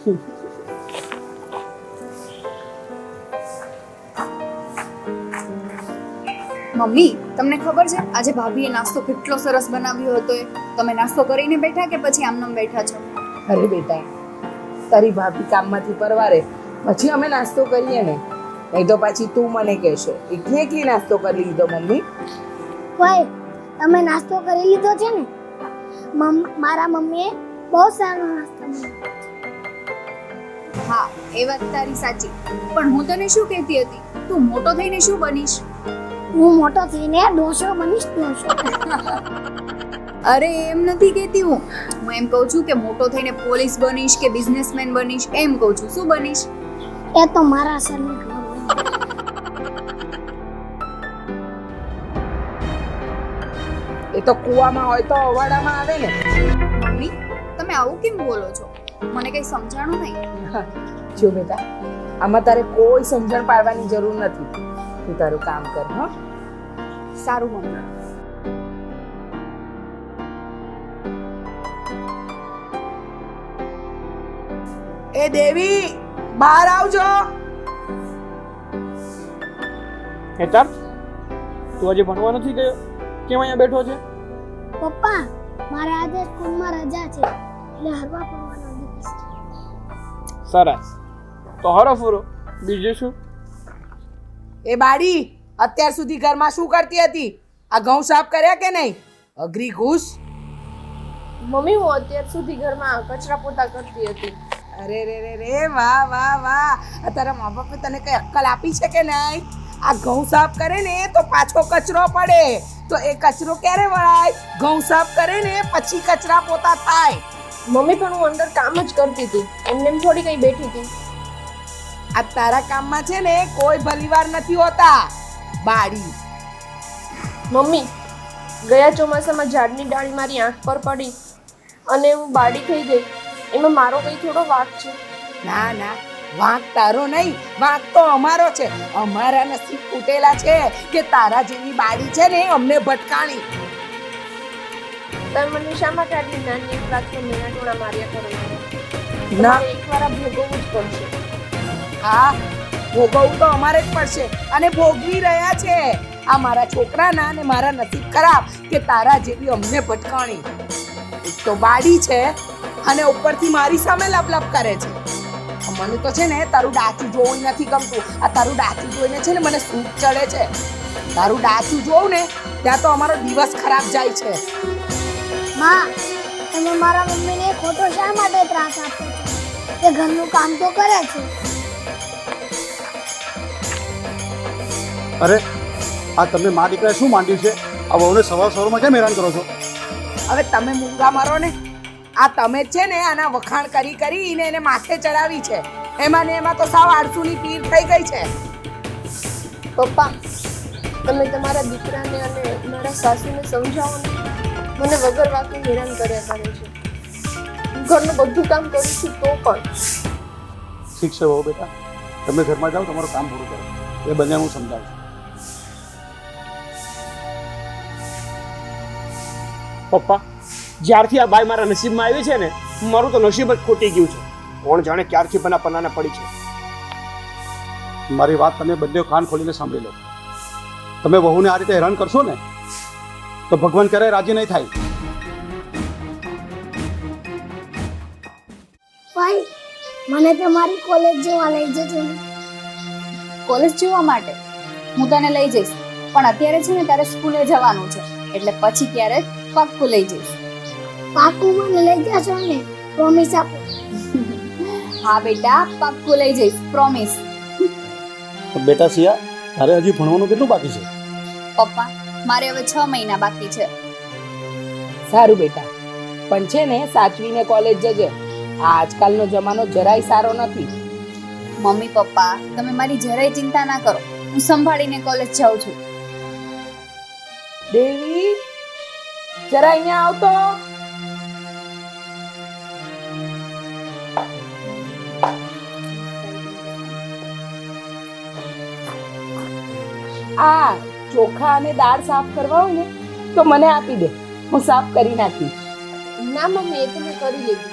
Mummy, તમને ખબર છે આજે ભાભીએ નાસ્તો કેટલો સરસ બનાવ્યો હતો? તમે નાસ્તો કરીને બેઠા કે પછી આમનામ બેઠા છો? અરે બેટા, તારી ભાભી કામમાંથી પરવારે પછી અમે નાસ્તો કરીએ ને, નહીં તો પાછી તું મને કહેશે એકલી એકલી નાસ્તો કરી લીધો. મમ્મી ભાઈ, તમે નાસ્તો કરી લીધો છે ને? મારા મમ્મીએ બહુ સારો નાસ્તો બનાવ્યો. હા, એ વાત તારી સાચી, પણ હું તને શું કહેતી હતી, તું મોટો થઈને શું બનીશ? હું મોટો થઈને ડોસો બનીશ, ડોસો. અરે એમ નથી કહેતી હું એમ કહું છું કે મોટો થઈને પોલીસ બનીશ કે બિઝનેસમેન બનીશ, એમ કહું છું. શું બનીશ? એ તો મારા સરને ખબર. એ તો કૂવામાં હોય તો અવાડામાં આવે ને. મમ્મી, તમે આવું કેમ બોલો છો? મને કઈ સમજાણું નહીં. જો બેટા, આમાં તારે કોઈ સમજણ પાડવાની જરૂર નથી. તું તારું કામ કર. હા, સારું મમ્મી. એ દેવી, બહાર આવજો. હેતર, તું આજે ભણવા નથી ગયો? કેમ અહીંયા બેઠો છે? પપ્પા, મારે આજે સ્કૂલમાં રજા છે એટલે હરવા ફરવાનો દિવસ છે. સરસ, તો હરો ફરો. બીજું શું? એ બાડી, અત્યાર સુધી ઘરમાં શું કરતી હતી? આ ઘઉં સાફ કર્યા કે નહીં? અઘરી ઘૂસ. મમ્મી, હું અત્યાર સુધી ઘરમાં કચરા પોતા કરતી હતી. અરે રે રે રે, વાહ વાહ વાહ. આ તારા મા બાપે તને કઈ અક્કલ આપી છે કે નહીં? આ ઘઉં સાફ કરે ને તો પાછો કચરો પડે, તો એ કચરો ક્યારે વળાય? ઘઉં સાફ કરે ને પછી કચરા પોતા થાય. મમ્મી, પણ હું અંદર કામ જ કરતી હતી, એમને એમ થોડી કઈ બેઠી હતી. આ તારા કામમાં છે ને કોઈ ભલીવાર નથી હોતા, બાડી. મમ્મી, ગયા ચોમાસામાં ઝાડની ડાળી મારી આંખ પર પડી અને હું બાડી થઈ ગઈ. એમાં મારો કઈ થોડો વાંક છે? ના ના, વાંક તારો નહીં, વાંક તો અમારો છે. અમારા નસીબ ફૂટેલા છે કે તારા જેવી બાડી છે ને અમને ભટકાણી. તમે મને શા માટે આટલી નાની એક વાતનો મેણા ટોણા માર્યા કરો છો? ના, તમારે એકવાર આ ભોગવવું જ પડશે. હા, ભોગવવું તો અમારે જ પડશે અને ભોગવી રહ્યા છે. આ મારા છોકરાના અને મારા નસીબ ખરાબ કે તારા જેવી અમને ભટકાણી. એક તો બાડી છે અને ઉપરથી મારી સામે લપલપ કરે છે. મને તો છે ને તારું ડાચું જોવું નથી ગમતું. આ તારું ડાચું જોઈને છે ને મને સૂટ ચડે છે. તારું ડાચું જોઉં ને ત્યાં તો અમારો દિવસ ખરાબ જાય છે. માં, તમે મારા મમ્મીને ખોટો શા માટે ત્રાસ આપો છો? તે ઘરનું કામ તો કરે છે. અરે, આ તમે મા દીકરાએ શું માંડ્યું છે? આ વહુને સવારમાં કેમ હેરાન કરો છો? હવે તમે મૂંગા મારો ને. આ તમે જ છે ને આના વખાણ કરી કરીને એને માથે ચડાવી છે. એમાં ને એમાં તો સાવ આળસુની પીર થઈ ગઈ છે. પપ્પા, તમે તમારા દીકરાને અને મારા સાસુને સમજાવો ને. મને વગર વાંકે હેરાન કર્યા કરે છે. ઘરનું બધું કામ કરું છું તો પણ. ઠીક છે વહુ બેટા, તમે ઘરમાં જાઓ, તમારું કામ પૂરું કરો. એ બંને હું સમજાવું છું. પપ્પા, જ્યારથી આ બાઈ મારા નસીબમાં આવી છે ને, મારું તો નસીબ જ ખૂટી ગયું છે. કોણ જાણે ક્યારથી બના પનાને પડી છે. મારી વાત તમે બંને કાન ખોલીને સાંભળી લો. તમે વહુને આ રીતે હેરાન કરશો ને તો ભગવાન ક્યારેય રાજી નહીં થાય. ભાઈ, મને તમારી કોલેજ જવા લઈ જજો ને. કોલેજ જવા માટે હું તને લઈ જઈશ, પણ અત્યારે છે ને તારે સ્કૂલે જવાનું છે, એટલે પછી ક્યારેક પાક્કું લઈ જઈશ. પાકું મને લઈ જશો ને? પ્રોમિસ આપો. હા બેટા, પાક્કું લઈ જઈશ, પ્રોમિસ. બેટા સિયા, તારે હજી ભણવાનું કેટલું બાકી છે? પપ્પા, મારે હવે 6 મહિના બાકી છે. સારું બેટા, પણ છે ને સાચવીને કોલેજ જજે. આ આજકાલનો જમાનો જરાય સારો નથી. મમ્મી પપ્પા, તમે મારી જરાય ચિંતા ના કરો, હું સંભાળીને કોલેજ જાઉં છું. દેવી, જરા અહીંયા આવતો. આ ચોખા અને દાળ સાફ કરવા હોય ને તો મને આપી દે, હું સાફ કરી નાખીશ. ના મમ્મી, એ તો મેં કરી લીધું.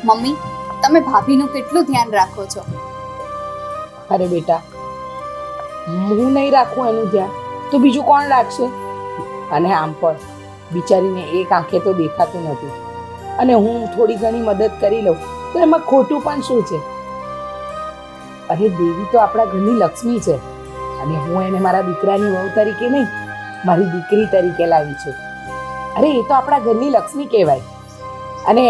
મમ્મી, તમે ભાભીનું કેટલું ધ્યાન રાખો છો. અરે બેટા, હું નહીં રાખું એનું ધ્યાન તો બીજું કોણ રાખશે? અને આમ પણ બિચારીને એક આંખે તો દેખાતું નથી, અને હું થોડી ઘણી મદદ કરી લઉં તો એમાં ખોટું પણ શું છે? અરે દેવી તો આપણા ઘરની લક્ષ્મી છે, અને હું એને મારા દીકરાની વહુ તરીકે નહીં, મારી દીકરી તરીકે લાવી છું. અરે એ તો આપણા ઘરની લક્ષ્મી કહેવાય, અને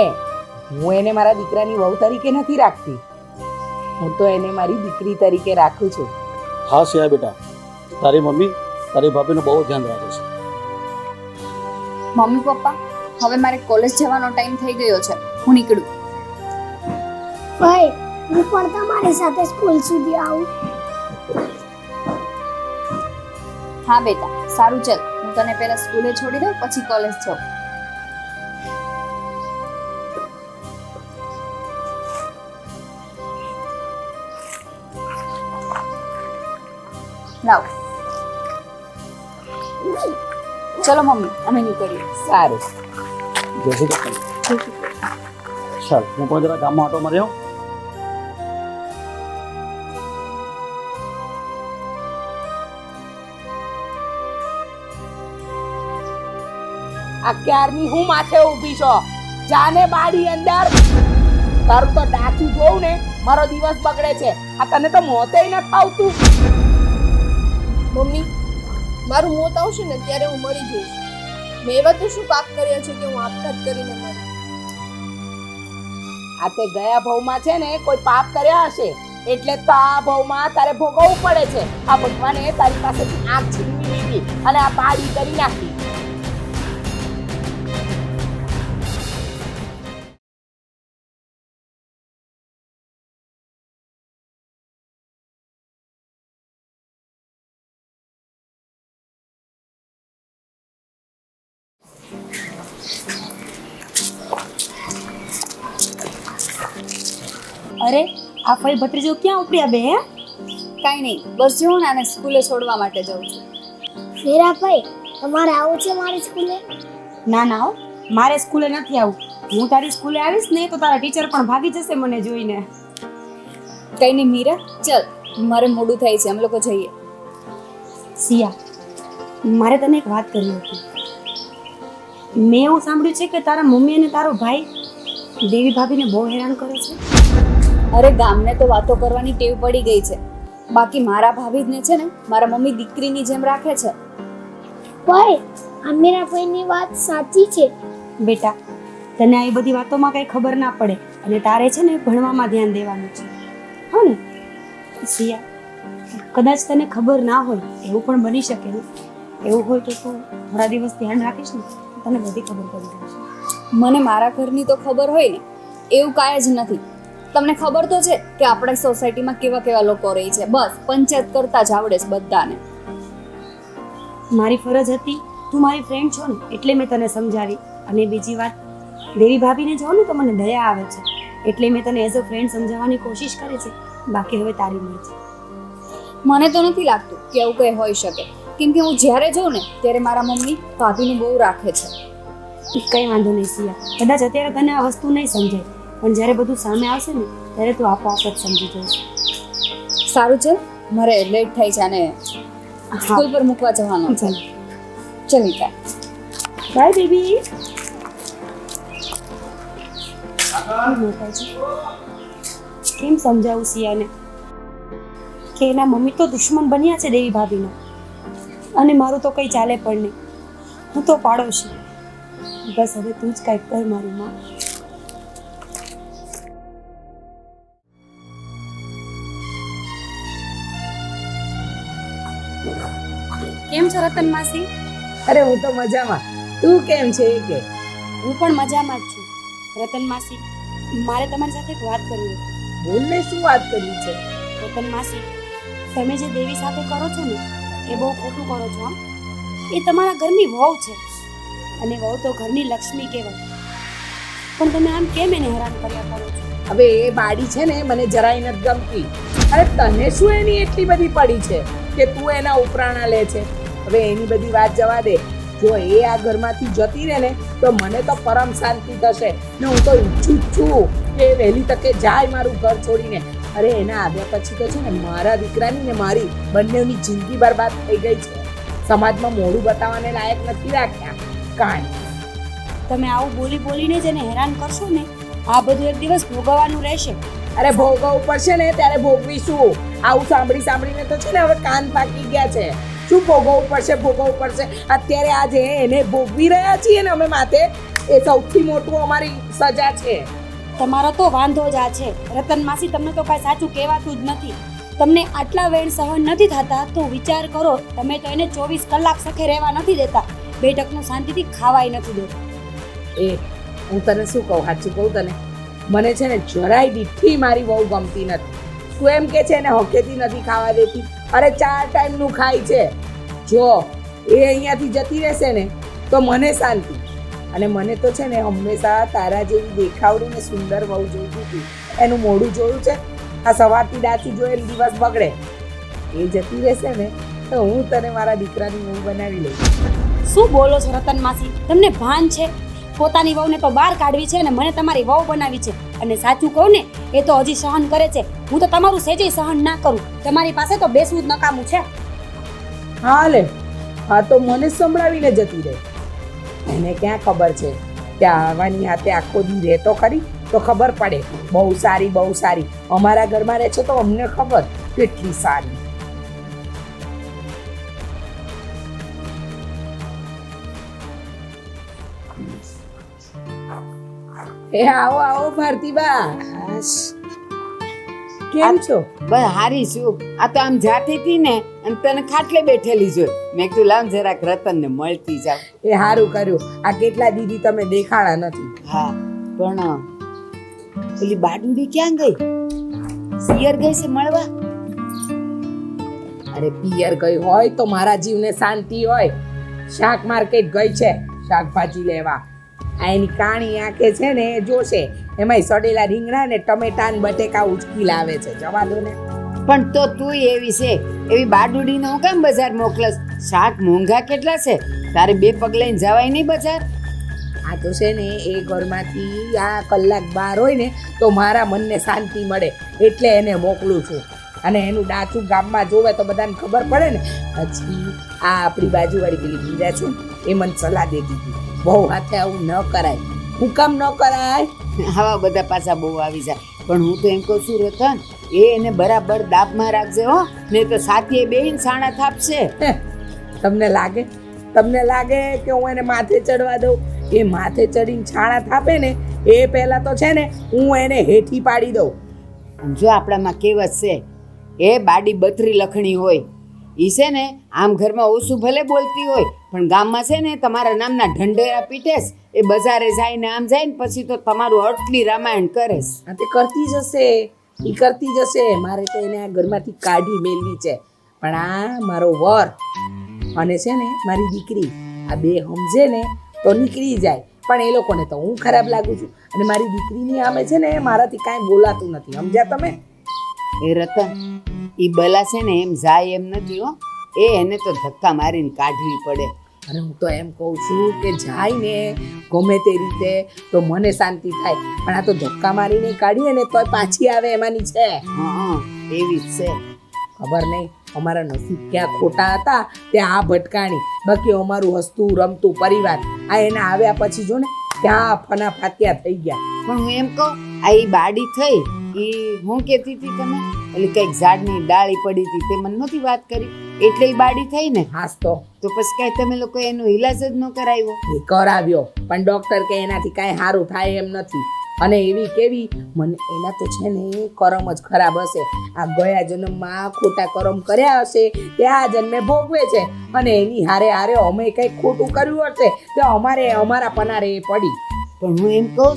હું એને મારા દીકરાની વહુ તરીકે નથી રાખતી, હું તો એને મારી દીકરી તરીકે રાખું છું. હા સિયા બેટા, તારી મમ્મી તારી ભાભીનું બહુ ધ્યાન રાખે છે. મમ્મી પપ્પા, હવે મારે કોલેજ જવાનો ટાઈમ થઈ ગયો છે, હું નીકળું. ભાઈ હું પણ તમારી સાથે સ્કૂલ સુધી આવું. હા બેટા, સારું ચાલ, હું તને પહેલા સ્કૂલે છોડી દઉં, પછી કોલેજ જાઉં. લાવ. ચલો મમ્મી, અમે નીકળીએ. સારું. જય શ્રી કૃષ્ણ. ચાલ હું પણ જરા ગામમાં આટો માર્યો. આ ક્યારની હું માથે ઊભી છો? જાને બાડી અંદર. તારું તો ડાચું જોઉં ને મારો દિવસ બગડે છે. આ તને તો મોતે ન આવતું. મમ્મી, મારું મોત આવશે ને ત્યારે હું મરી જઈશ. મેં એવા તો શું પાપ કર્યા છે કે હું આપઘાત કરીને મરી? આ તે ગયા ભાવમાં છે ને કોઈ પાપ કર્યા હશે, એટલે તો આ ભાવમાં તારે ભોગવવું પડે છે. આ ભગવાને તારી પાસેથી આંખ છીનવી લીધી અને આ બાડી કરી નાખી. અરે આ ફઈ ભત્રીજો ક્યાં ઉપડ્યા બે? હે કાંઈ નહીં, બસ જો ને આને સ્કૂલે છોડવા માટે જાઉં છું. વીરાભાઈ તમારે આવું છે મારી સ્કૂલે? ના ના હો, મારે સ્કૂલે નથી આવું. હું તારી સ્કૂલે આવીશ ને તો તારા ટીચર પણ ભાગી જશે મને જોઈને. કઈ નહીં મીરા, ચલ, મારે મોડું થાય છે, અમે લોકો જઈએ. સિયા, મારે તને એક વાત કરવી હતી. મેં એવું સાંભળ્યું છે કે તારા મમ્મી અને તારો ભાઈ દેવી ભાભીને બહુ હેરાન કરે છે. અરે ગામને તો વાતો કરવાની ટેવ પડી ગઈ છે, બાકી મારા ભાભી છે ને મારા મમ્મી દીકરીની જેમ રાખે છે. ભાઈ આ મીરાભાઈની વાત સાચી છે. બેટા, તને આ બધી વાતોમાં કંઈ ખબર ના પડે, અને તારે છે ને ભણવામાં ધ્યાન દેવાનું છે, હો ને? સિયા, કદાચ તને ખબર ના હોય એવું પણ બની શકે ને. એવું હોય તો તું થોડા દિવસ ધ્યાન રાખીશ ને, તને બધી ખબર પડી જશે. મને મારા ઘરની તો ખબર હોય ને, એવું કાંઈ જ નથી. તમને ખબર તો છે કે આપણા સોસાયટીમાં કેવા કેવા લોકો રહે છે, બસ પંચાયત કરતા જ આવડે છે બધાને. મારી ફરજ હતી, તું મારી ફ્રેન્ડ છો ને એટલે મેં તને સમજાવી. અને બીજી વાત, દેવી ભાભીને જોઉં ને તો મને દયા આવે છે, એટલે મેં તને એઝ અ ફ્રેન્ડ સમજાવવાની કોશિશ કરી છે. બાકી હવે તારી મરજી. મને તો નથી લાગતું કે એવું કંઈ હોઈ શકે, કેમ કે હું જ્યારે જોઉં ને ત્યારે મારા મમ્મી ભાભીને બહુ રાખે છે. કંઈ વાંધો નહીં સિયા, કદાચ અત્યારે તને આ વસ્તુ નહીં સમજાય, પણ જ્યારે બધું સામે આવશે ને ત્યારે તું આપોઆપ જ સમજી જઈશ. સારું છે, મારે લેટ થાય છે અને સ્કૂલ પર મૂકવા જવાનું છે. ચાલ, ચલ બાય બેબી. કેમ સમજાવું સિયાને કે એના મમ્મી તો દુશ્મન બન્યા છે દેવી ભાભીનો, અને મારું તો કંઈ ચાલે પણ નહીં. હું તો પાડોશી. બસ હવે તું જ કાંઈક કર મારી માં. કેમ છો રતન માસી? અરે હું તો મજામાં. તું કેમ છે એ કે? હું પણ મજામાં જ છું. રતન માસી, મારે તમારી સાથે એક વાત કરવી હતી. બોલને, શું વાત કરવી છે? રતન માસી, તમે જે દેવી સાથે કરો છો ને એ બહુ ખોટું કરો છો. એ તમારા ઘરની વહુ છે, અને વહુ તો ઘરની લક્ષ્મી કહેવાય. પણ તમે આમ કેમ એને હેરાન કર્યા કરો છો? હવે એ બાડી છે ને મને જરાય નથી ગમતી. અરે તને શું એની એટલી બધી પડી છે કે તું એના ઉપરાણા લે છે? હવે એની બધી વાત જવા દે. જો એ આ ઘરમાંથી જતી રહે ને તો મને તો પરમ શાંતિ થશે ને. હું તો ઈચ્છું જ છું કે વહેલી તકે જાય મારું ઘર છોડીને. અરે એના આવ્યા પછી તો છે ને મારા દીકરાની ને મારી બંનેની જિંદગી બરબાદ થઈ ગઈ છે. સમાજમાં મોઢું બતાવવાને લાયક નથી રાખ્યા. કાંઈ તમે આવું બોલી બોલીને જેને હેરાન કરશો ને આ બધું એક દિવસ ભોગવવાનું રહેશે. અરે ભોગવવું પડશે ને ત્યારે ભોગવીશું. આવું સાંભળી સાંભળીને તો છે ને હવે કાન પાકી ગયા છે. શું ભોગવવું પડશે. અત્યારે આજે એને ભોગવી રહ્યા છીએ ને અમે માથે, એ સૌથી મોટું અમારી સજા છે. તમારો તો વાંધો જ આ છે રતન માસી, તમને તો કાંઈ સાચું કહેવાતું જ નથી. તમને આટલા વેણ સહન નથી થતા તો વિચાર કરો, તમે તો એને 24 કલાક સખે રહેવા નથી દેતા, બે ટકનું શાંતિથી ખાવાય નથી દેતા. એ હું તને શું કહું, સાચું કહું તને, મને છે ને જરાય દીઠી મારી બહુ ગમતી નથી. તું એમ કે છે ને હકેથી નથી ખાવા દેતી. અરે 4 ટાઈમનું ખાય છે. જો એ અહીંયાથી જતી રહેશે ને તો મને શાંતિ. અને મને તો છે ને હંમેશા તારા જેવી દેખાવડી ને સુંદર વહુ જોઈતી હતી. એનું મોઢું જોયું છે, આ સવારથી ડાચું જોયે દિવસ બગડે. એ જતી રહેશે ને તો હું તને મારા દીકરાની વહુ બનાવી લઈશ. શું બોલો છો રતન માસી, તમને ભાન છે? પોતાની વહુને તો બહાર કાઢવી છે અને મને તમારી વહુ બનાવી છે. અને સાચું કહું ને એ તો હજી સહન કરે છે, હું તો તમારું સેજે સહન ના કરું. તમારી પાસે તો બેસવું જ નકામું છે. હા લે, હા તો મને સંભળાવીને જતી રહે. એને ક્યાં ખબર છે ત્યાં આવવાની હાથે આખો દી રહે તો ખરી, તો ખબર પડે. બહુ સારી અમારા ઘરમાં રહે છે તો અમને ખબર કેટલી સારી. એ આવો ભારતીબા, કેમ છો? બસ હારી છું. આ તો આમ જાતી હતી ને અને તને ખાટલે બેઠેલી જોઈ, મેં કીધું લાવ જરાક રતનને મળતી જાવ. એ સારું કર્યું. આ કેટલા દીદી તમે દેખાડા નથી. હા પણ પેલી બાડુડી ક્યાં ગઈ? સિયર ગઈ છે મળવા? અરે પિયર ગઈ હોય તો મારા જીવને શાંતિ હોય. શાક માર્કેટ ગઈ છે શાકભાજી લેવા. આ એની કાણી આંખે છે ને એ જોશે, એમાંય સડેલા રીંગણા ને ટમેટા ને બટેકા ઉચકી લાવે છે. જવા દો ને. પણ તો તું એવી છે, એવી બાડુડીને હું કેમ બજાર મોકલસ? શાક મોંઘા કેટલા છે, તારે 2 પગ લઈને જવાય નહીં બજાર? આ તો છે ને એ ઘરમાંથી આ કલાક બહાર હોય ને તો મારા મનને શાંતિ મળે, એટલે એને મોકલું છું. અને એનું ડાચું ગામમાં જોવે તો બધાને ખબર પડે ને. પછી આ આપણી બાજુવાળી પેલી બીજા છે એ મને સલાહ દેતી હતી, બહુ હાથે આવું ન કરાય. હું કામ ન કરાય? આવા બધા પાછા બહુ આવી જાય. પણ હું તો એમ કહું છું રતન, એને બરાબર દાબમાં રાખજે હો, નહીં તો સાથીએ બેહીને સાણા થાપશે. તમને લાગે કે હું એને માથે ચડવા દઉં? એ માથે ચડીને છાણા થાપે ને એ પહેલા તો છે ને હું એને હેઠી પાડી દઉં. જો આપણામાં કહેવત છે, એ બાડી બથરી લખણી હોય. ઈ છે ને આમ ઘરમાં ઓછું ભલે બોલતી હોય પણ ગામમાં છે ને તમારા નામના ઢંઢેરા પીટેસ. એ બજારે જાય ને આમ જાય ને પછી તો તમારું અટલી રામાયણ કરેશ. આ તે કરતી જશે. મારે તો એને આ ઘરમાંથી કાઢી મેળવી છે. પણ આ મારો વર અને છે ને મારી દીકરી, આ બે સમજે ને તો નીકળી જાય. પણ એ લોકોને તો હું ખરાબ લાગુ છું. અને મારી દીકરીની આમે છે ને મારાથી કાંઈ બોલાતું નથી. સમજ્યા તમે? એ રતન, ઈ બલા છે ને એમ જાય એમ નથી હો. એને તો ધક્કા મારીને કાઢવી પડે. અને હું તો એમ કહું છું કે જાય ને ગમે તે રીતે તો મને શાંતિ થાય. પણ આ તો ધક્કા મારીને કાઢીએ ને તોય પાછી આવે એમાંની છે. હા એવી જ છે. ખબર નહીં અમારા નસીબ ક્યાં ખોટા હતા તે આ ભટકાણી. બાકી અમારું હસતું રમતું પરિવાર આ એના આવ્યા પછી જો ને ક્યાં ફના ફાત્યા થઈ ગયા. પણ હું એમ કહું, આ ઈ બાડી થઈ ઈ હું કહેતી હતી તમે, એટલે કંઈક ઝાડની ડાળી પડી હતી તે મને નહોતી વાત કરી, એટલે ઈ બાડી થઈ ને. હાસ તો પછી કાંઈ તમે લોકો એનો ઈલાજ જ ન કરાવ્યો? એ કરાવ્યો પણ ડોક્ટર કે એનાથી કાંઈ સારું થાય એમ નથી. અને એવી કેવી મને એના તો છે ને કરમ જ ખરાબ હશે. આ ગયા જન્મમાં ખોટા કરમ કર્યા હશે તે આ જન્મે ભોગવે છે. અને એની હારે અમે કંઈક ખોટું કર્યું હશે તો અમારા પનારે એ પડી. પણ હું એમ કહું,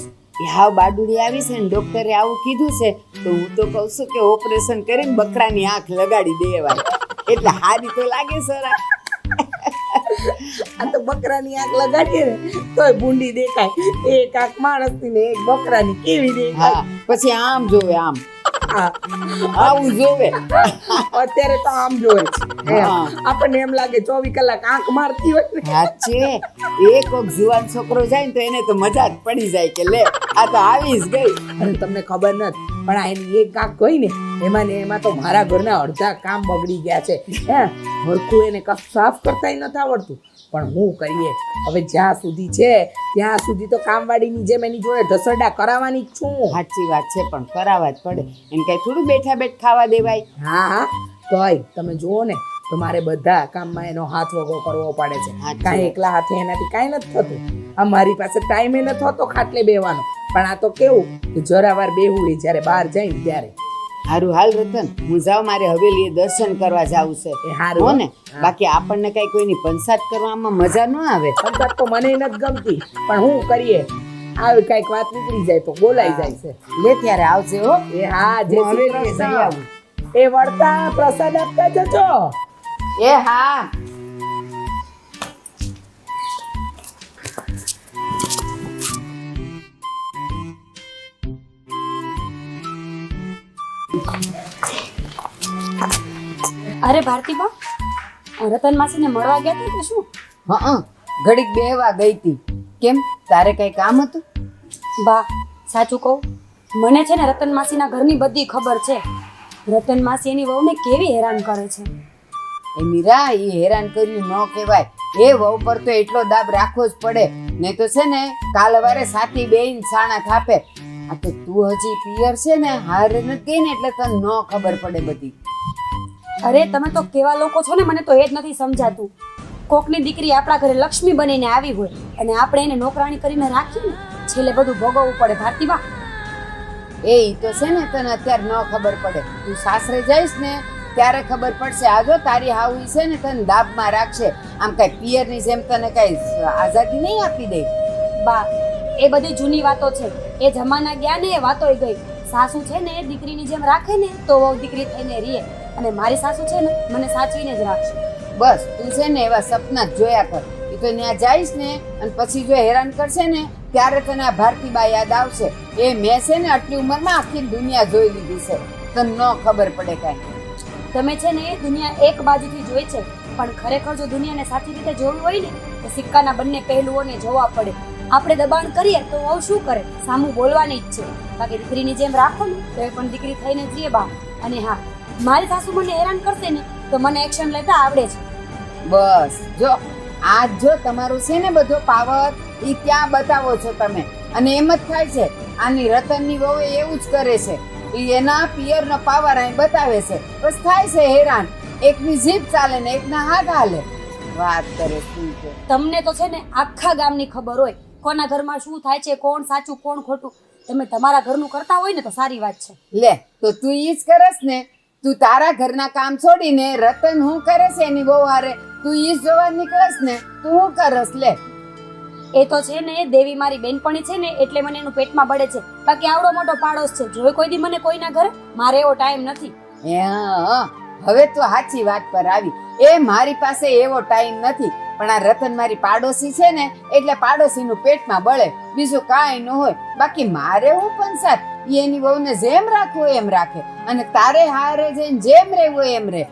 હાવ બાડુડી આવી છે ને ડોક્ટરે આવું કીધું છે તો હું તો કહું છું કે ઓપરેશન કરીને બકરાની આંખ લગાડી દેવાય, એટલે હારી તો લાગે સર. આ તો બકરાની આંખ લગાડીએ ને તોય ભૂંડી દેખાય. એક આંખ માણસની ને એક બકરાની કેવી દેખાય. હા પછી આમ જોવે આમ. આવું જોવે. અત્યારે તો આમ જોવે છે હા. આપણને એમ લાગે 24 કલાક આંખ મારતી હોય ને. સાચે એક કોક જુવાન છોકરો જાય ને તો એને તો મજા જ પડી જાય કે લે આ તો આવી જ ગઈ. અને તમને ખબર નથી પણ આ એની એક કાંક ગઈ ને એમાં તો મારા ઘરના અડધા કામ બગડી ગયા છે. હે હરખું એને કપ સાફ કરતાય નથી આવડતું. પણ હું કરીએ હવે જ્યાં સુધી છે ત્યાં સુધી તો કામવાળીની જેમ એની જોડે ઢસરડા કરાવવાની જ છું. સાચી વાત છે પણ કરાવવા જ પડે. એને કઈ થોડું બેઠા બેઠ ખાવા દેવાય. હા તોય તમે જુઓ ને તો મારે બધા કામમાં એનો હાથ વગો કરવો પડે છે. સાચી કાંઈ વાત. એકલા હાથે એનાથી કાંઈ નથી થતું. આ મારી પાસે ટાઈમે નથી હોતો ખાટલે બેવાનો. પણ આ તો કેવું કે જરાવાર બેહુડી જ્યારે બહાર જાય ને ત્યારે. હારું હાલ રતન હું જાઉં મારે હવેલીએ દર્શન કરવા જાવું છે. એ હારું હો હો. ને બાકી આપણને કઈ કોઈની પંચાયત કરવામાં મજા ન આવે. પંચાયત તો મને નથી ગમતી પણ હું કરીએ આવી કઈક વાત નીકળી જાય તો બોલાઈ જાય છે. લે ત્યારે આવજે હો. એ હા જે હું હવેલીએ જઈ આવું. એ વળતા પ્રસાદ આપતા જજો. એ હા. અરે ભારતીબા, રતન માસીને મળવા ગયા હતા કે શું? હા ઘડીક બેહવા ગઈ હતી. કેમ તારે કઈ કામ હતું? બા સાચું કહું, મને છે ને રતન માસીના ઘરની બધી ખબર છે. રતન માસી એની વહુને કેવી હેરાન કરે છે. એ મીરા એ હેરાન કર્યું ન કહેવાય. એ વહુ પર તો એટલો દાબ રાખવો જ પડે. નહીં તો છે ને કાલ સવારે સાથી બેન સાણા થાપે. આ તો તું હજી પિયર છે ને હાર નથી ગઈ ને એટલે તને ન ખબર પડે બધી. અરે તમે તો કેવા લોકો છો ને, મને તો એ જ નથી સમજાતું. કોકની દીકરી આપણા ઘરે લક્ષ્મી બનીને આવી હોય અને આપણે એને નોકરાણી કરીને રાખીને છેલ્લે બધું ભોગવવું પડે. ભારતીબા એ ઈ તો છે ને તને અત્યારે ન ખબર પડે. તું સાસરે જઈશ ને ત્યારે ખબર પડશે. આજો તારી હાવી છે ને તને દાબમાં રાખશે. આમ કઈ પિયરની જેમ તને કઈ આઝાદી નહીં આપી દે. બા એ બધી જૂની વાતો છે. એ જમાના ગયા ને એ વાતોય ગઈ. સાસુ છે ને દીકરીની જેમ રાખે ને તો વહુ દીકરી થઈને રીએ, અને મારી સાસુ છે ને મને સાચવીને જ રાખશે. બસ તું છે ને એવા સપના જ જોયા કર. એ તો ત્યાં જઈશ ને અને પછી જો હેરાન કરશે ને ત્યારે તને આ ભારતીબા યાદ આવશે. એ મેં છે ને આટલી ઉંમરમાં આખી દુનિયા જોઈ લીધી છે. તને ન ખબર પડે કાંઈ. તમે છે ને એ દુનિયા એક બાજુથી જોઈ છે, પણ ખરેખર જો દુનિયાને સાચી રીતે જોવું હોય ને તો સિક્કાના બંને પહેલુઓને જોવા પડે. આપણે દબાણ કરીએ તો વહુ શું કરે? સામું બોલવાની જ છે. બાકી દીકરીની જેમ રાખો ને તો એ પણ દીકરી થઈને જઈએ બા. અને હા, મારી સાસુ મને હેરાન કરશે ને તો મને એક્શન લેતા આવડે છે. બસ જો આજ જો તમારું છે ને બધો પાવર ઈ ત્યાં બતાવો છો તમે. અને એમ જ થાય છે આની રતનની વહુ એવું જ કરે છે. ઈ એના પિયરનો પાવર અહીં બતાવે છે. બસ થાય છે હેરાન. એકની જીભ ચાલે ને એકના હાથ હાલે. વાત કરે શું છે. તમને તો છે ને આખા ગામની ખબર હોય કોના ઘરમાં શું થાય છે, કોણ સાચું કોણ ખોટું. તમે તમારા ઘરનું કરતા હોય ને તો સારી વાત છે. લે તો તું ઈ જ કરસ ને. તું તારા ઘરના કામ છોડીને રતન હું કરે છે એની બહુ હારે તું ઈ જ જોવા નીકળસ ને. તું હું કરસ લે. એ તો છે ને દેવી મારી બેનપણી છે ને એટલે મને એનું પેટમાં બળે છે. બાકી આવડો મોટો પાડોશ છે, જોઈ કોઈ દી મને કોઈના ઘરે? મારે એવો ટાઈમ નથી. હા હવે તો સાચી વાત પર આવી. એ મારી પાસે એવો ટાઈમ નથી. પણ આ રતન મારી પાડોશી છે ને એટલે પાડોશીનું પેટમાં બળે, બીજું કાંઈ ન હોય. બાકી મારે હું પંચાત એની વહુને જેમ રાખવું એમ રાખે અને તારે હારે જઈને જેમ રહેવું એમ રહે.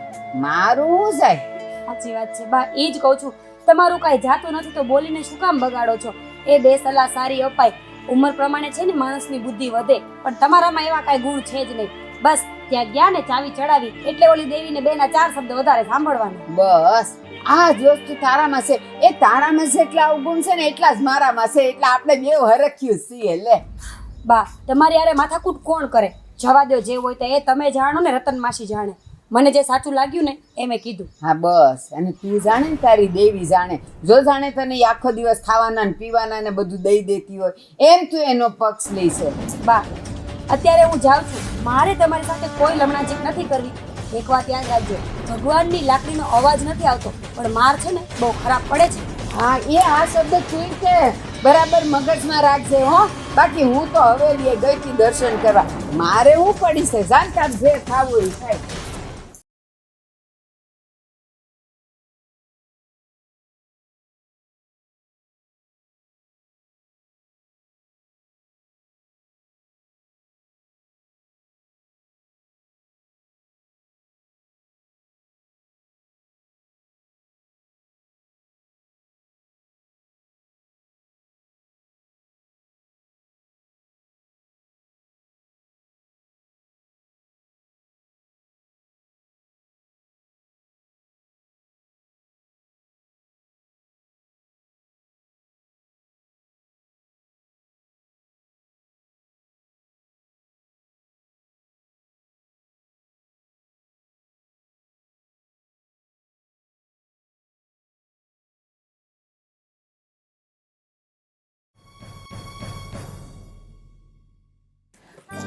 મારું હું જાય. સાચી વાત છે બા, એ જ કહું છું. તમારું કાંઈ જાતું નથી તો બોલીને શું કામ બગાડો છો? એ બે સલાહ સારી અપાય. ઉંમર પ્રમાણે છે ને માણસની બુદ્ધિ વધે, પણ તમારામાં એવા કાંઈ ગુણ છે જ નહીં. બસ ત્યાં ગયા ને ચાવી ચડાવી એટલે ઓલી દેવીને બેના 4 શબ્દ વધારે સાંભળવાના. બસ આ જ વસ્તુ તારામાં છે. એ તારામાં જેટલા અવગુણ છે ને એટલા જ મારામાં છે. એટલે આપણે બે હરખ્યું છીએ. લે બા તમારી યારે માથાકૂટ કોણ કરે? જવા દો, જે હોય તો એ તમે જાણો ને રતન માસી જાણે. મને જે સાચું લાગ્યું ને એ મેં કીધું. હા બસ. અને તું જાણે ને તારી દેવી જાણે. જો જાણે તને ઈ આખો દિવસ ખાવાના ને પીવાના ને બધું દઈ દેતી હોય એમ તું એનો પક્ષ લઈ છે. બા અત્યારે હું જાઉં છું. મારે તમારી સાથે કોઈ લમણાજીક નથી કરવી. એક વાત યાદ રાખજો, ભગવાનની લાકડીનો અવાજ નથી આવતો પણ માર છે ને બહુ ખરાબ પડે છે. હા એ આ શબ્દ તું કે બરાબર મગજમાં રાખજે હો. બાકી હું તો હવેલીએ ગઈ હતી દર્શન કરવા. મારે હું પડી છે જાણકાર જે ખાવું એ થાય.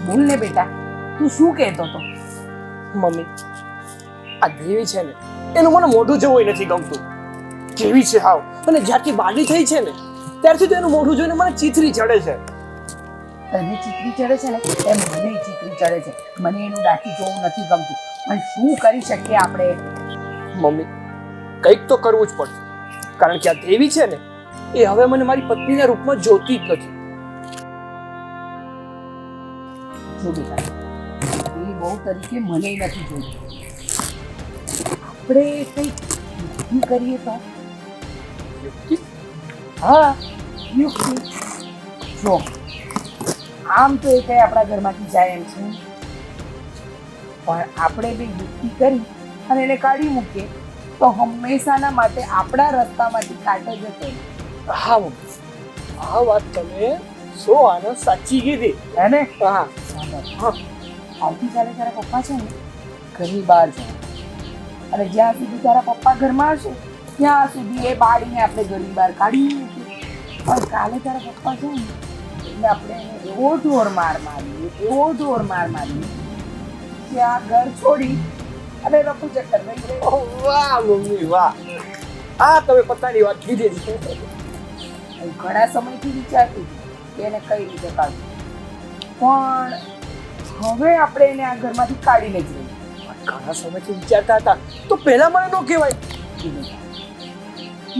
બોલ ને બેટા, તું શું કહેતો હતો? મમ્મી આ દેવી છે ને એનું મને મોઢું જોવું નથી ગમતું. કેવી છે હાવ, અને જ્યારથી બાળી થઈ છે ને ત્યારથી તો એનું મોઢું જોઈને મને ચીથરી ચડે છે. તને ચીકરી ચડે છે ને એમ મને ચીકરી ચડે છે. મને એનું દાઢી જોવું નથી ગમતું, પણ શું કરી શકીએ આપણે? મમ્મી કંઈક તો કરવું જ પડશે, કારણ કે આ દેવી છે ને એ હવે મને મારી પત્નીના રૂપમાં જોતી જ નથી. જો બેટા, એ બહુ તરીકે મને નથી જોયું. આપણે કંઈક યુક્તિ કરીએ તો? હા, યુક્તિ. જો આમ તો એ કઈ આપણા ઘરમાંથી જાય એમ છે, પણ આપણે બે યુક્તિ કરી અને એને કાઢી મૂકીએ તો હંમેશાના માટે આપણા રસ્તામાંથી કાઢો જતો રહે. હા મમ્મી, આ વાત તમે 100 સાચી કીધી. હે ને? હા સાંભળ, આવતીકાલે તારા પપ્પા છે ને ઘરની બહાર જાય, અને જ્યાં સુધી તારા પપ્પા ઘરમાં હશે ત્યાં સુધી એ બાળીને આપણે ઘરની બહાર કાઢી મૂકીએ. પણ કાલે તારા પપ્પા છે ને એટલે આપણે એને એવો ઢોર માર મારીએ કે આ ઘર છોડી અને રફુ ચક્કર લઈ જાય. ઓહ, વાહ મમ્મી વાહ, આ તમે પત્તાની વાત કીધી છે. હું ઘણા સમયથી વિચારતી હતી કે એને કઈ રીતે કાઢવું, પણ હવે આપણે એને આ ઘરમાંથી કાઢીને જ રહીએ. ઘણા સમયથી વિચારતા હતા તો પહેલા મને ન કહેવાય.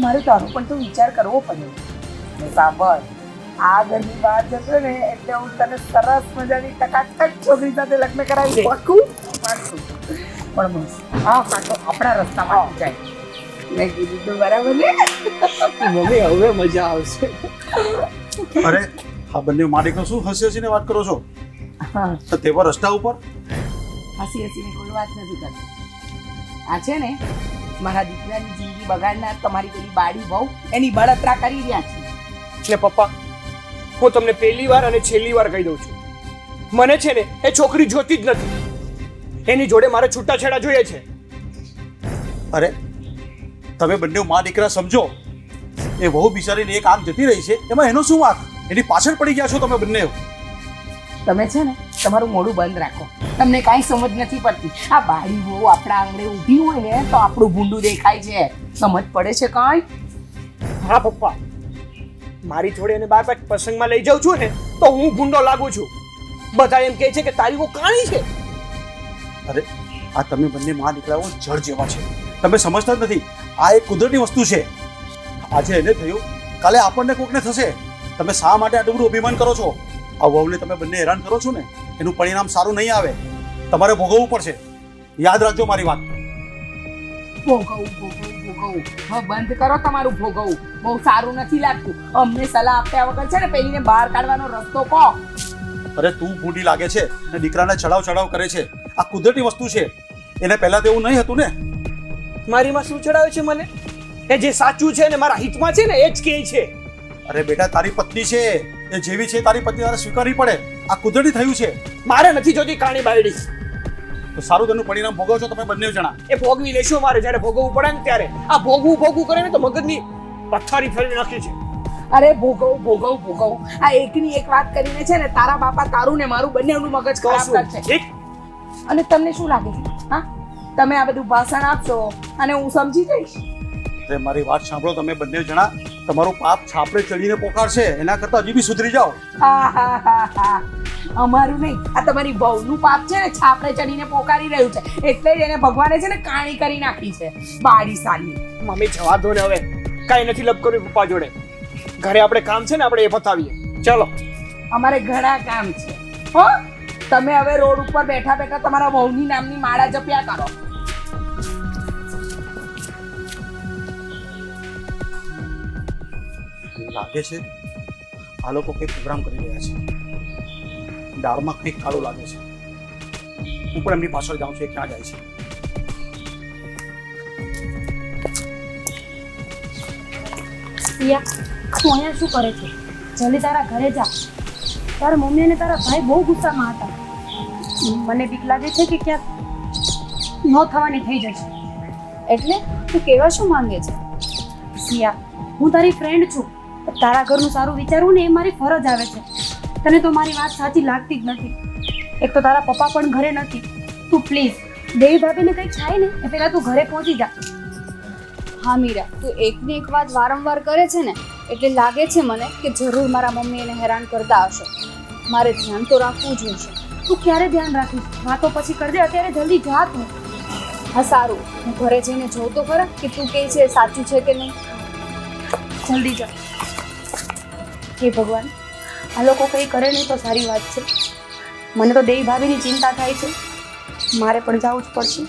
મારે તારો પણ તો વિચાર કરવો પડે. ને સાંભળ, આ ઘરની બહાર જશે ને એટલે હું તને સરસ મજાની ટકાટક છોકરી સાથે લગ્ન કરાવી દઈશ. પાક્કું? પાક્કું. પણ બસ આ કાંટો આપણા રસ્તામાં જાય. મેં કીધું તો બરાબર ને? મમ્મી હવે મજા આવશે. અરે આ બંને મા દીકરો શું હસી હસીને વાત કરો છો? હા, તો તેવા રસ્તા ઉપર હસી હસીને કોઈ વાત નથી કરતી. આ છે ને મારા દીકરાની જિંદગી બગાડનાર તમારી પેલી બાળી બહુ એની બળતરા કરી રહ્યા છે. ને પપ્પા, હું તમને પહેલી વાર અને છેલ્લી વાર કહી દઉં છું, મને છે ને એ છોકરી જોતી જ નથી. એની જોડે મારે છૂટાછેડા જોઈએ છે. અરે તમે બંને મા દીકરા સમજો. એ વહુ બિચારીને એક આંખ જતી રહી છે, એમાં એનો શું વાંક? એની પાછળ પડી ગયા છો તમે બંને. તમે છે ને તમારું મોઢું બંધ રાખો, તમને કાંઈ સમજ નથી પડતી. આ બાળી બહુ આપણા આંગણે ઊભી હોય ને તો આપણું ભૂંડું દેખાય છે. સમજ પડે છે કાંઈ? હા પપ્પા, મારી જોડે એને બાર પ્રસંગમાં લઈ જાઉં છું ને તો હું ગુંડો લાગુ છું. બધા એમ કહે છે કે તારી બહુ કાણી છે. અરે આ તમે બંને મા દીકરાઓ જળ જેવા છે, તમે સમજતા જ નથી. આ એક કુદરતી વસ્તુ છે. આજે એને થયું, કાલે આપણને કોકને થશે. તમે શા માટે આટલું બધું અભિમાન કરો છો? આ વહુને તમે બંને હેરાન કરો છો ને એનું પરિણામ સારું નહીં આવે. તમારે ભોગવવું પડશે. યાદ રાખજો મારી વાત. ભોગવવું. હવે બંધ કરો તમારું ભોગવવું. બહુ સારું નથી લાગતું. અમને સલાહ આપ્યા વગર છે ને પેલીને બહાર કાઢવાનો રસ્તો કહો. અરે તું ભૂંડી લાગે છે ને દીકરાને ચડાવ કરે છે. આ કુદરતી વસ્તુ છે. એને પહેલા તો એવું નહીં હતું ને. મારી માં શું ચડાવે છે મને? એ જે સાચું છે ને મારા હિતમાં છે ને એ જ કહે છે. અરે બેટા, તારી પત્ની છે, એ જેવી છે તારી પત્ની તારે સ્વીકારવી પડે. આ કુદરતી થયું છે. મારે નથી જોતી કાણી બાયડી. તો સારું, તેનું પરિણામ ભોગવો છો તમે બંને જણા. એ ભોગવી લેશું મારે જ્યારે ભોગવવું પડે ને ત્યારે. આ ભોગવું કરે ને તો મગજની પથ્થારી ફેરવી નાખી છે. અરે ભોગવ. આ એકની એક વાત કરીને છે ને તારા બાપા તારું ને મારું બંનેનું મગજ ખરાબ કરશે. અને તમને શું લાગે છે? હા, તમે આ બધું ભાષણ આપશો અને હું સમજી જઈશ? અરે મારી વાત સાંભળો તમે બંને જણા. તમારું પાપ છાપરે ચડીને પોકારશે, એના કરતા હજી બી સુધરી જાઓ. હા. અમારું નહીં, આ તમારી બહુનું પાપ છે ને છાપરે ચડીને પોકારી રહ્યું છે. એટલે જ એને ભગવાને છે ને કાણી કરી નાખી છે, બાળી સાલી. મમ્મી જવા દો ને હવે, કાંઈ નથી લપ કર્યું પપ્પા જોડે. ઘરે આપણે કામ છે ને આપણે એ પતાવીએ. ચાલો. અમારે ઘણા કામ છે. હો, તમે હવે રોડ ઉપર બેઠા તમારા વહુની નામની માળા જપ્યા કરો. લાગે છે આ લોકો કંઈક પ્રોગ્રામ કરી રહ્યા છે. દાળમાં કંઈક કાળું લાગે છે. હું પણ એમની પાછળ જાઉં છું, એ ક્યાં જાય છે. પિયા, તું અહીંયા શું કરે છે? જલ્દી તારા ઘરે જા. તારા મમ્મી અને તારા ભાઈ બહુ ગુસ્સામાં હતા. મને બીક લાગે છે કે ક્યાંક ન થવાની થઈ જશે. એટલે તું કેવા શું માંગે છે? સિયા, હું તારી ફ્રેન્ડ છું. તારા ઘરનું સારું વિચારવું ને એ મારી ફરજ આવે છે. તને તો મારી વાત સાચી લાગતી જ નથી. એક તો તારા પપ્પા પણ ઘરે નથી. તું પ્લીઝ દેવી ભાભીને કંઈ થાય ને એ પહેલાં તું ઘરે પહોંચી જા. હા મીરા, તું એકની એક વાત વારંવાર કરે છે ને એટલે લાગે છે મને કે જરૂર મારા મમ્મી એને હેરાન કરતા હશે. મારે ધ્યાન તો રાખવું જોઈશે. તું ક્યારે ધ્યાન રાખીશ? વાતો પછી કરજે, અત્યારે જલ્દી જા તું. હા સારું, હું ઘરે જઈને જોઉં તો ખરા કે તું કહે છે સાચું છે કે નહીં. જલ્દી જા. હે ભગવાન, આ લોકો કંઈ કરે નહીં તો સારી વાત છે. મને તો દેવી ભાભીની ચિંતા થાય છે. મારે પણ જવું જ પડશે.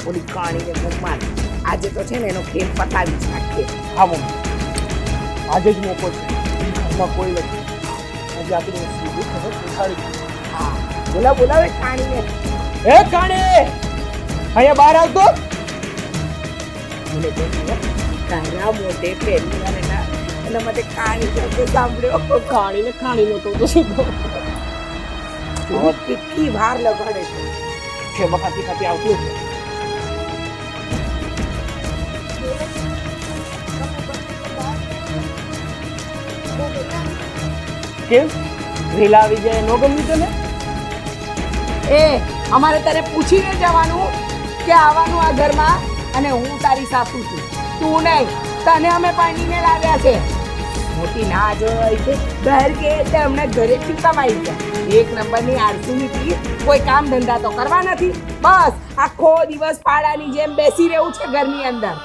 ઓલી કાણીને ભગવાન આજે તો છે ને એનો ખેલ પતાવી જ નાખીએ. હા મમ્મી, આજે જ મોકો છે. ઘરમાં કોઈ નથી. આજે આપણે સીધું ખબર પૂછાડી. હા બોલાવે કાણીને. એ કાણે, અહીંયા બહાર આવતો. મને તો તારા મોઢે પહેલી વાર એના માટે કાણી શબ્દ સાંભળ્યો. કાણીને કાણી નતો તો શું કહું? કેટલી વાર લગાડે છે વખત ખાતી આવતું છે. કેમ વેલા આવી જાય નો ગમ્યું તને? એ અમારે તારે પૂછીને જવાનું કે આવવાનું આ ઘરમાં, અને હું તારી સાસુ છું, તું નહીં. તને અમે પાણીને લાવ્યા છે. મોટી ના જોઈ છે ઘર કે એટલે અમને ઘરેથી કમાઈ ગયા. એક નંબરની આળસુ નીકળી. કોઈ કામ ધંધા તો કરવા નથી, બસ આખો દિવસ પાડાની જેમ બેસી રહેવું છે ઘરની અંદર.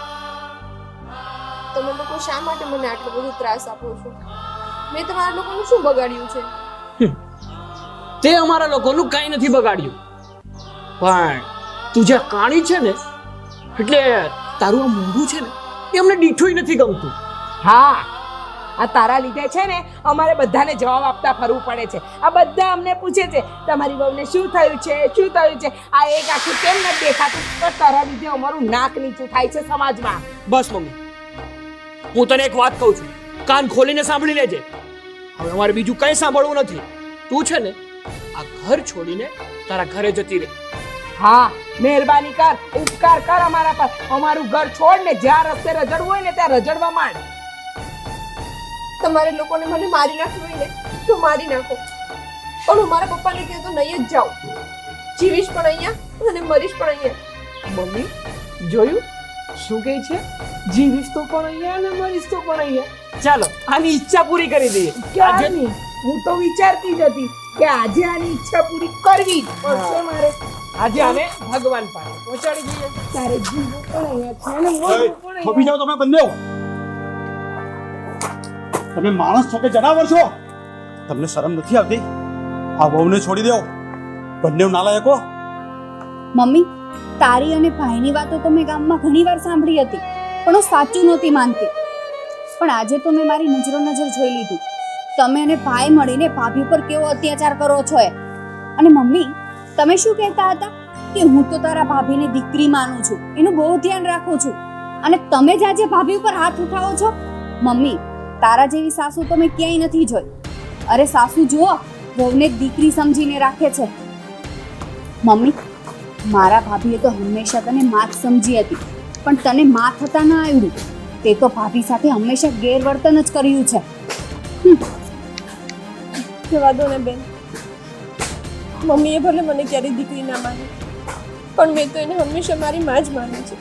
તમે લોકો શા માટે મને આટલો બધો ત્રાસ આપો છો? મેં તમારા લોકોનું શું બગાડ્યું છે? તે અમારા લોકોનું કાંઈ નથી બગાડ્યું, પણ તું જે કાણી છે ને એટલે તારું આ મોઢું છે ને એ અમને દીઠુંય નથી ગમતું. હા, આ તારા લીધે છે ને અમારે બધાને જવાબ આપતા ફરવું પડે છે. આ બધા અમને પૂછે છે તમારી વહુને શું થયું છે, શું થયું છે. આ એક આખું કેમ નથી દેખાતું? પણ તારા લીધે અમારું નાક નીચું થાય છે સમાજમાં. બસ મમ્મી, હું તને એક વાત કહું છું, કાન ખોલીને સાંભળી લેજે. હવે અમારે બીજું કંઈ સાંભળવું નથી. તું છે ને આ ઘર છોડીને તારા ઘરે જતી રહે. હા, મહેરબાની કર, ઉપકાર કર અમારા પર. અમારું ઘર છોડ ને જ્યાં રસ્તે રજડવું હોય ને ત્યાં રજડવા માંડ. તમારે લોકોને મને મારી નાખવી હોય ને તો મારી નાખો, પણ હું મારા પપ્પાને ત્યાં તો નહીં જ જાઉં. જીવીશ પણ અહીંયા અને મરીશ પણ અહીંયા. મમ્મી જોયું શું કહે છે? જીવીશ તો પણ અહીંયા અને મરીશ તો પણ અહીંયા. ચાલો આની ઈચ્છા પૂરી કરી દઈએ. ક્યારની? હું તો વિચારતી જ હતી કે આજે આની ઈચ્છા પૂરી કરવી જ પડશે મારે. આજે આને ભગવાન પાસે પહોંચાડી દઈએ. તારે જીવો પણ અહીંયા છે ને મરવું પણ ખપી જાઓ તમે બંને. તમે માણસ છો કે જનાવર છો? તમને શરમ નથી આવતી? આ વહુને છોડી દો. બંને નાલાયકો. મમ્મી, તારી અને ભાઈની વાતો તો મેં ગામમાં ઘણીવાર સાંભળી હતી, પણ હું સાચું નહોતી માનતી. પણ આજે તો મેં મારી નજર જોઈ લીધું. તમે અને ભાઈ મળીને ભાભી પર કેવો અત્યાચાર કરો છો એ. અને મમ્મી, તમે શું કહેતા હતા કે હું તો તારા ભાભીને દીકરી માનું છું, એનું બહુ ધ્યાન રાખું છું, અને તમે જ આજે ભાભી ઉપર હાથ ઉઠાવો છો. મમ્મી, તારા જેવી સાસુ તો મેં ક્યાંય નથી જોઈ. અરે સાસુ જુઓ, વહુને દીકરી સમજીને રાખે છે. મમ્મી, મારા ભાભીએ તો હંમેશા તને માં જ સમજી હતી, પણ તને માં થતા ના આવ્યું. તે તો ભાભી સાથે હંમેશા ગેરવર્તન જ કર્યું છે. જવા દો ને બેન, મમ્મીએ ભલે મને ક્યારેય દીકરી ના માની, પણ મેં તો એને હંમેશા મારી માં જ માની છે.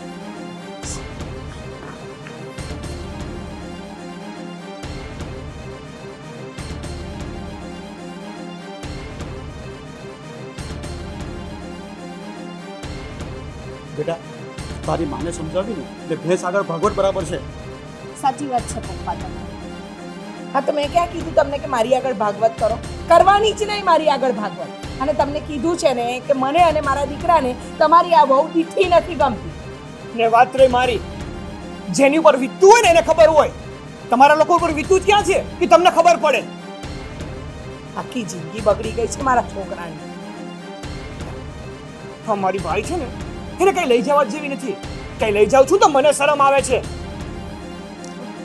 બેટા, તારી માને સમજાવી ને એટલે ભેંસ આગળ ભાગવત બરાબર છે. સાચી વાત છે પપ્પા તમારી. હા, તો મેં ક્યાં કીધું તમને કે મારી આગળ ભાગવત કરો? કરવાની જ નહીં મારી આગળ ભાગવત. અને તમને કીધું છે ને કે મને અને મારા દીકરાને તમારી આ બહુ દીઠી નથી ગમતી. ને વાત રહી મારી, જેની ઉપર વીતતું હોય ને એને ખબર હોય. તમારા લોકો ઉપર વીતતું જ ક્યાં છે કે તમને ખબર પડે? આખી જિંદગી બગડી ગઈ છે મારા છોકરાની. હા, મારી ભાઈ છે ને એને કઈ લઈ જવા જેવી નથી. કઈ લઈ જાઉં છું તો મને શરમ આવે છે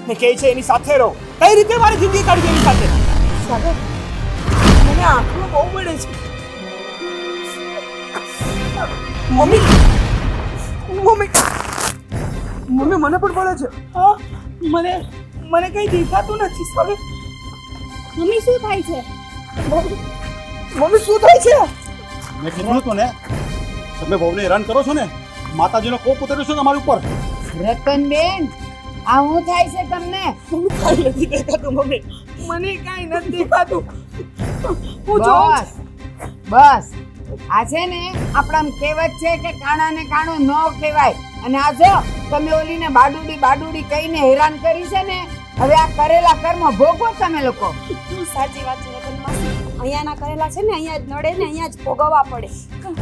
ને કહે છે એની સાથે રહો. કઈ રીતે મારી જિંદગી કાઢી એની સાથે? સાગર, મને આંખમાં બહુ મળે છે. મમ્મી મમ્મી મમ્મી મને પણ પડે છે. હા, મને કઈ દેખાતું નથી હવે. મમ્મી શું થાય છે? મમ્મી શું થાય છે? મેં કીધું હતું ને, તમે બહુને હેરાન કરો છો ને, માતાજીનો કોપ ઉતર્યો છે તમારી ઉપર. રતનબેન, આ શું થાય છે તમને? કાંઈ નથી દેખાતું મમ્મી. મને કાંઈ નથી દેખાતું. હું જોઉં બસ બસ, આ છે ને આપણામાં કહેવત છે કે કાણાને કાણું ન કહેવાય. અને આ જો તમે ઓલીને બાડુડી કહીને હેરાન કરી છે ને, હવે આ કરેલા કર્મ ભોગવો તમે લોકો. સાચી વાત છે રતન માસી, અહીંયાના કરેલા છે ને અહીંયા જ નડે ને અહીંયા જ ભોગવવા પડે.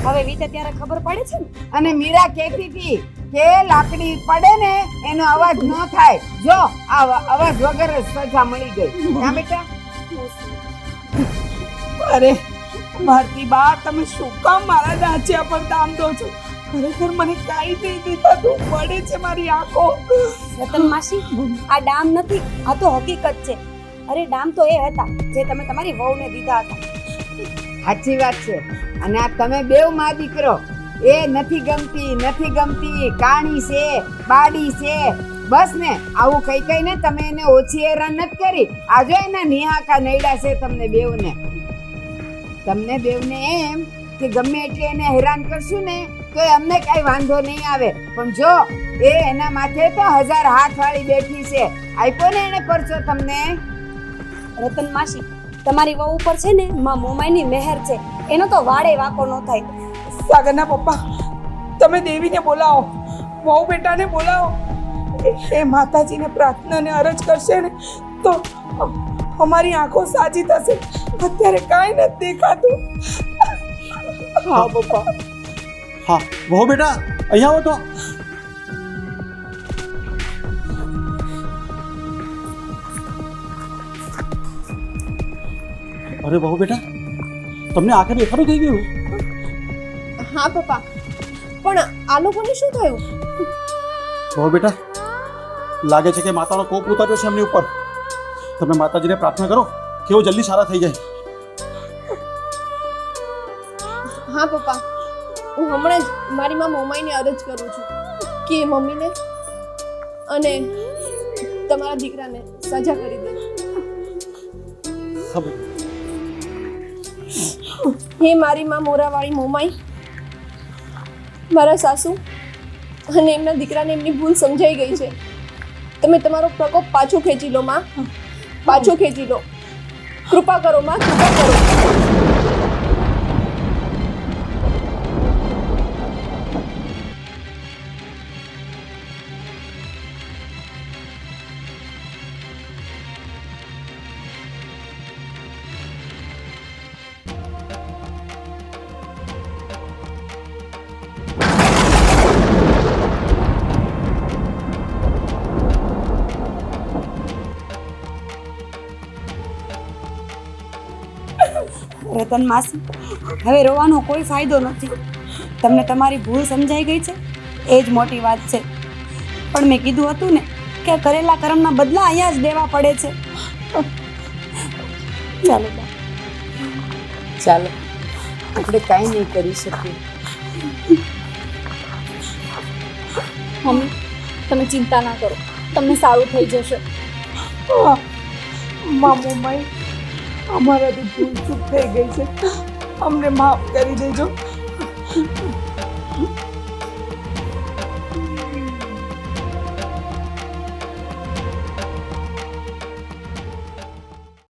હવે વીતે ત્યારે ખબર પડે છે ને. અને મીરા કહેતી હતી કે લાકડી પડે ને એનો અવાજ ન થાય. જો આ અવાજ વગર જ સજા મળી ગઈ. હા બેટા? અરે ભારતી બા, તમે શું કામ મારા ડાંચિયા પર દામ દો છો? ખરેખર મને કાંઈ નહીં દેખાતું, પડે છે મારી આંખો. રતન માસી, આ ડામ નથી, આ તો હકીકત છે. અરે ડામ તો એ હતા જે તમે તમારી વહુને દીધા હતા. સાચી વાત છે. અને આ તમે બેવ માં દીકરો, એ નથી ગમતી, કાણી છે, બાડી છે, બસ ને આવું કઈ ને તમે એને ઓછી હેરાન નથી કરી. આજો એના નિહાકા નૈડા છે તમને બેવને એમ કે ગમે એટલે એને હેરાન કરશું ને તો અમને કઈ વાંધો નહીં આવે. પણ જો એ એના માથે તો 1000 હાથ વાળી બેઠી છે. આપ્યો ને એને પરચો તમને. રતન માસી, તમારી વહુ ઉપર છે ને માં મોમાઈની મહેર છે, એનો તો વાડે વાકો ન થાય. સાગરના પપ્પા, તમે દેવીને બોલાવો, વહુ બેટાને બોલાવો. એ માતાજીને પ્રાર્થના ને અરજ કરશે ને તો અમારી આંખો સાજી થશે. અત્યારે કાંઈ નથી દેખાતું. હા પપ્પા. હા વહુ બેટા, અહીંયા આવો તો. અરે વહુ બેટા, તમને આંખે દેખાડું થઈ ગયું? હા પપ્પા, પણ આ લોકોને શું થયું? વહુ બેટા, લાગે છે કે માતાનો કોપ ઉતાર્યો છે એમની ઉપર. તમે માતાજીને પ્રાર્થના કરો કે એઓ જલ્દી સારા થઈ જાય. હા પપ્પા, હું હમણાં જ મારી માં મોમાઈને અરજ કરું છું કે એ મમ્મીને અને તમારા દીકરાને સજા કરી દે. ખબર. હે મારી માં મોરાવાળી મોમાઈ, મારા સાસુ અને એમના દીકરાને એમની ભૂલ સમજાઈ ગઈ છે. તમે તમારો પ્રકોપ પાછો ખેંચી લો માં, પાછો ખેંચી લો. કૃપા કરો માં, કૃપા કરો. રતન માસી, હવે રોવાનો કોઈ ફાયદો નથી. તમને તમારી ભૂલ સમજાઈ ગઈ છે એ જ મોટી વાત છે. પણ મેં કીધું હતું ને કે કરેલા કર્મના બદલા અહીંયા જ દેવા પડે છે. ચાલો બા. ચાલો, આપણે કાંઈ નહીં કરી શકીએ. મમ્મી, તમે ચિંતા ના કરો, તમને સારું થઈ જશે. મામુમાઈ, અમારાથી ભૂલ ચૂક થઈ ગઈ છે, અમને માફ કરી દેજો.